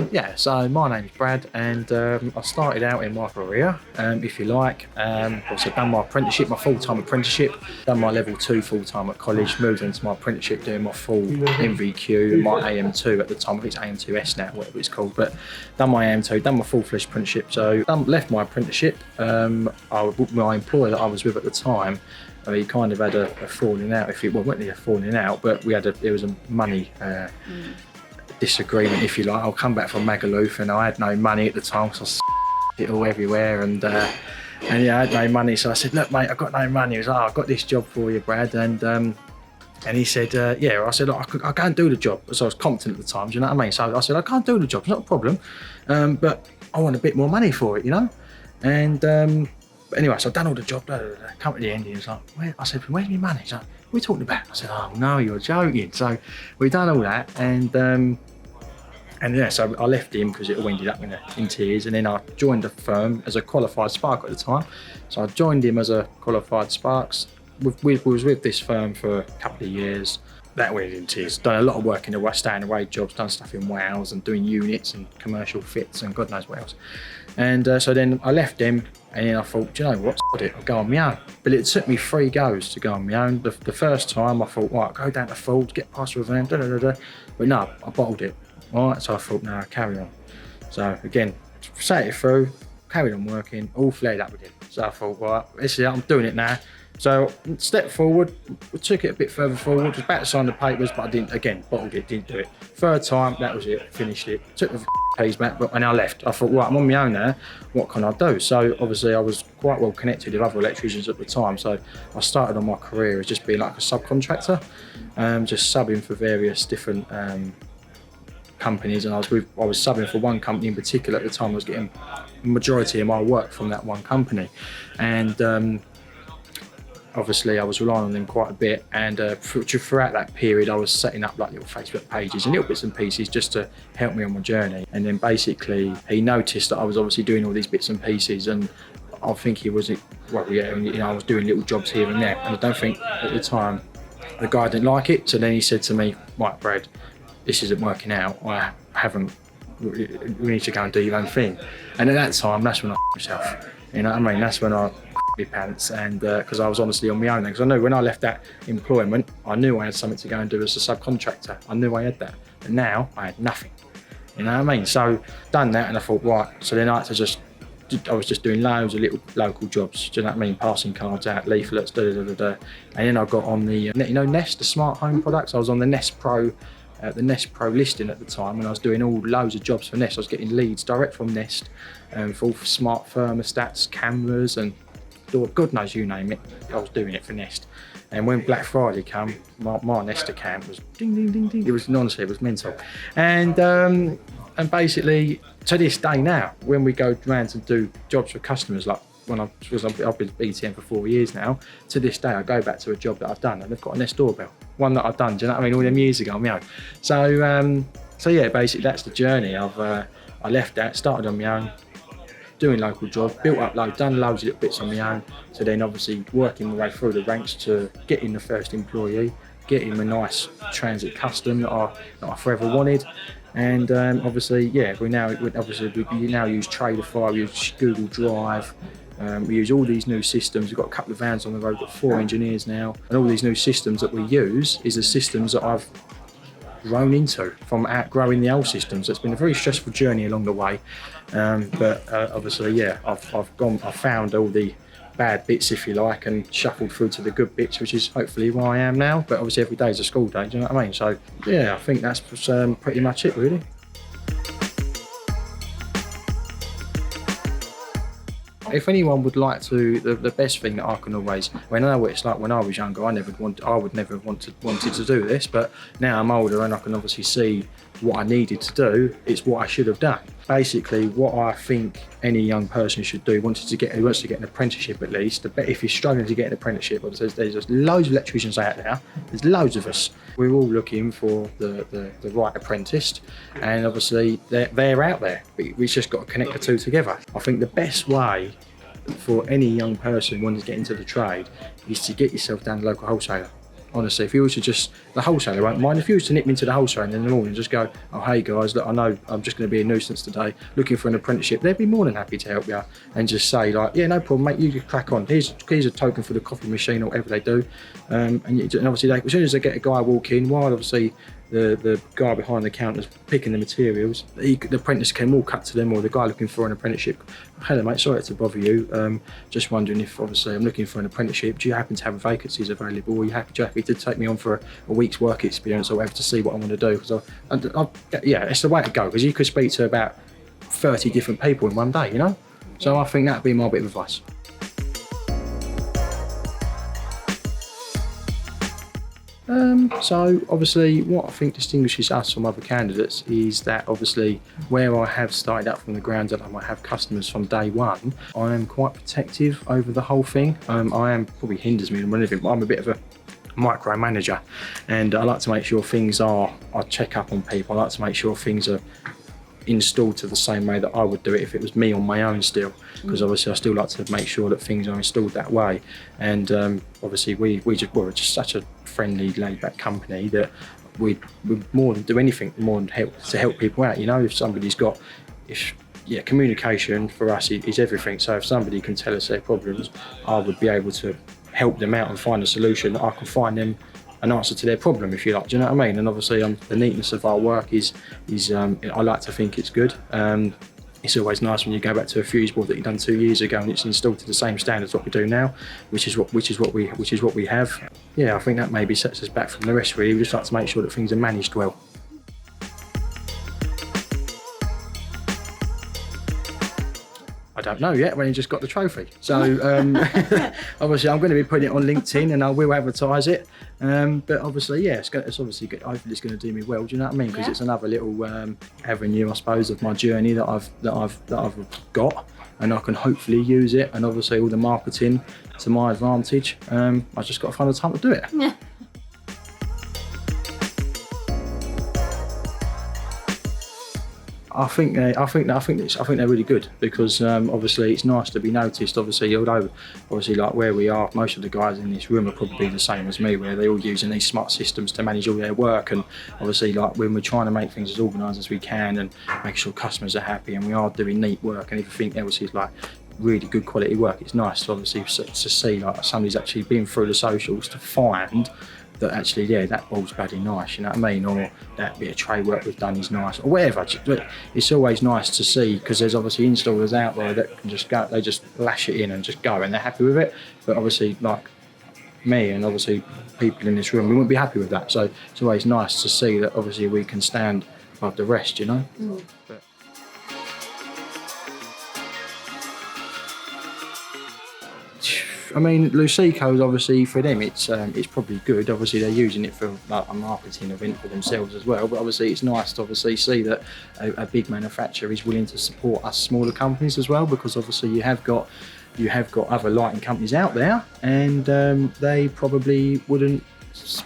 Yeah, so my name's Brad, and I started out in my career, if you like. Also done my apprenticeship, my full-time apprenticeship, done my level 2 full-time at college, moved into my apprenticeship doing my full NVQ and my AM2 at the time. I think it's AM2S now, whatever it's called, but done my AM2, done my full-fledged apprenticeship. So left my apprenticeship. My employer that I was with at the time, he kind of had a falling out. Well, it wasn't really a falling out, but there was a money disagreement, if you like. I'll come back from Magaluf, and I had no money at the time, so I it all everywhere, and yeah, I had no money. So I said, "Look, mate, I've got no money." He was like, "Oh, I've got this job for you, Brad," and he said, "Yeah." I said, "Look, I'll go and do the job." So I was competent at the time, do you know what I mean? So I said, "I can't do the job, it's not a problem, but I want a bit more money for it, you know." And but anyway, so I've done all the job. Come to the end, he was like, I said, "Where's my money?" He's like, "What are you talking about?" I said, "Oh no, you're joking." So we done all that, and yeah, so I left him because it all ended up in tears, and then I joined the firm as a qualified spark at the time. So I joined him as a qualified sparks. We was with this firm for a couple of years. That went in tears. Done a lot of work in the staying away jobs, done stuff in Wales and doing units and commercial fits and God knows what else. And so then I left him, and then I thought, do you know what, sod it, I'll go on my own. But it took me 3 goes to go on my own. The first time I thought, right, go down to Ford, get past the van, but no, I bottled it. Right, so I thought, no, carry on. So again, sat it through, carried on working, all flared up again. So I thought, right, this is it, I'm doing it now. So stepped forward, took it a bit further forward, was about to sign the papers, but I didn't, again, bottled it, didn't do it. Third time, that was it, finished it. Took the keys back, and I left. I thought, right, I'm on my own now, what can I do? So obviously I was quite well connected with other electricians at the time, so I started on my career as just being like a subcontractor, just subbing for various different companies, and I was subbing for one company in particular at the time. I was getting the majority of my work from that one company, and obviously I was relying on them quite a bit, and throughout that period I was setting up like little Facebook pages and little bits and pieces just to help me on my journey. And then basically he noticed that I was obviously doing all these bits and pieces, and I think he was, well, yeah, you know, I was doing little jobs here and there, and I don't think at the time the guy didn't like it. So then he said to me, "Right, Brad, this isn't working out. We need to go and do your own thing." And at that time, that's when I myself. You know what I mean? That's when I my pants, and because I was honestly on my own. Because I knew when I left that employment, I knew I had something to go and do as a subcontractor. I knew I had that, but now I had nothing. You know what I mean? So done that, and I thought, right. So then I was just doing loads of little local jobs. Do you know what I mean? Passing cards out, leaflets, and then I got on the Nest, the smart home products. I was on the Nest Pro. The Nest Pro listing at the time, and I was doing loads of jobs for Nest. I was getting leads direct from Nest for all smart thermostats, cameras, and God knows, you name it. I was doing it for Nest. And when Black Friday came, my Nest account was ding, ding, ding, ding. It was, honestly, it was mental. And basically, to this day now, when we go around and do jobs for customers, like because I've been BTM for 4 years now, to this day I go back to a job that I've done, and they've got a Nest doorbell, one that I've done, do you know what I mean, all them years ago on my own. So yeah, basically that's the journey. I left that, started on my own, doing local jobs, built up done loads of little bits on my own, so then obviously working my way through the ranks to getting the first employee, getting a nice Transit Custom that I forever wanted. And obviously, yeah, we now use Traderfire, we use Google Drive, we use all these new systems. We've got a couple of vans on the road, got 4 engineers now, and all these new systems that we use is the systems that I've grown into from outgrowing the old systems. It's been a very stressful journey along the way, but obviously, yeah, I've found all the bad bits, if you like, and shuffled through to the good bits, which is hopefully where I am now. But obviously every day is a school day, do you know what I mean? So yeah, I think that's pretty much it, really. If anyone would like to, the best thing that I can always, I know what it's like when I was younger, I would never have wanted to do this, but now I'm older and I can obviously see what I needed to do. It's what I should have done. Basically, what I think any young person should do, who wants to get an apprenticeship at least, if you're struggling to get an apprenticeship, there's just loads of electricians out there, there's loads of us. We're all looking for the right apprentice, and obviously they're out there. We've just got to connect the two together. I think the best way for any young person wanting to get into the trade is to get yourself down to the local wholesaler. Honestly, if you was to just, the wholesaler won't mind. If you was to nip into the wholesaler in the morning and just go, oh, hey guys, look, I know I'm just going to be a nuisance today, looking for an apprenticeship, they'd be more than happy to help you and just say like, yeah, no problem, mate, you just crack on. Here's a token for the coffee machine or whatever they do. And obviously, as soon as they get a guy walk in, while obviously the guy behind the counter's picking the materials, the apprentice can walk up to them, or the guy looking for an apprenticeship. Hello mate, sorry to bother you. Just wondering if obviously I'm looking for an apprenticeship. Do you happen to have vacancies available? Are you happy to take me on for a week's work experience or whatever to see what I want to do? Because yeah, it's the way to go, because you could speak to about 30 different people in one day, you know? So I think that'd be my bit of advice. So obviously what I think distinguishes us from other candidates is that obviously where I have started up from the ground up, I might have customers from day one, I am quite protective over the whole thing. I am, probably hinders me more than anything, but I'm a bit of a micromanager, and I like to make sure things I check up on people. I like to make sure things are installed to the same way that I would do it if it was me on my own still, because obviously I still like to make sure that things are installed that way. And obviously we're just such a friendly, laid-back company that we more than do anything more than help people out. You know, if somebody's got, communication for us is everything. So if somebody can tell us their problems, I would be able to help them out and find a solution. I can find them an answer to their problem, if you like. Do you know what I mean? And obviously the neatness of our work is I like to think it's good. It's always nice when you go back to a fuse board that you done 2 years ago and it's installed to the same standards what we do now, which is what we have. Yeah, I think that maybe sets us back from the rest really. We just like to make sure that things are managed well. I don't know yet, when he just got the trophy. So obviously I'm going to be putting it on LinkedIn and I will advertise it. But obviously, yeah, it's obviously good. Hopefully it's going to do me well. Do you know what I mean? Because it's another little avenue, I suppose, of my journey that I've got, and I can hopefully use it. And obviously all the marketing to my advantage. I just got to find the time to do it. Yeah. I think they're really good, because obviously it's nice to be noticed. Obviously, although like where we are, most of the guys in this room are probably the same as me, where they're all using these smart systems to manage all their work. And obviously, like when we're trying to make things as organised as we can and make sure customers are happy, and we are doing neat work, and everything else is like really good quality work. It's nice to obviously to see like somebody's actually been through the socials to find that actually, yeah, that ball's bloody nice, you know what I mean? Or that bit of tray work we've done is nice, or whatever. It's always nice to see, because there's obviously installers out there that can just go, they just lash it in and just go, and they're happy with it. But obviously, like me and obviously people in this room, we wouldn't be happy with that. So it's always nice to see that obviously we can stand above the rest, you know? But, I mean, Luceco's obviously, for them, it's probably good. Obviously, they're using it for like a marketing event for themselves as well. But obviously, it's nice to obviously see that a big manufacturer is willing to support us smaller companies as well, because obviously you have got other lighting companies out there, and they probably wouldn't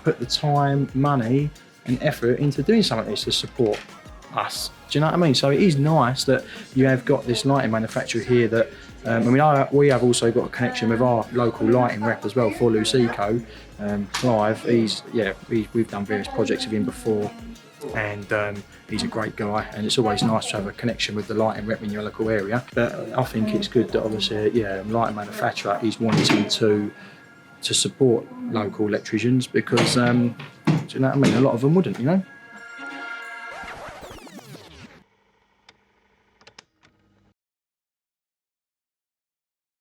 put the time, money, and effort into doing something like this to support us. Do you know what I mean? So it is nice that you have got this lighting manufacturer here that. We have also got a connection with our local lighting rep as well for Luceco. Clive, we've done various projects with him before, and he's a great guy, and it's always nice to have a connection with the lighting rep in your local area. But I think it's good that obviously, lighting manufacturer is wanting to support local electricians, because do you know what I mean? A lot of them wouldn't, you know.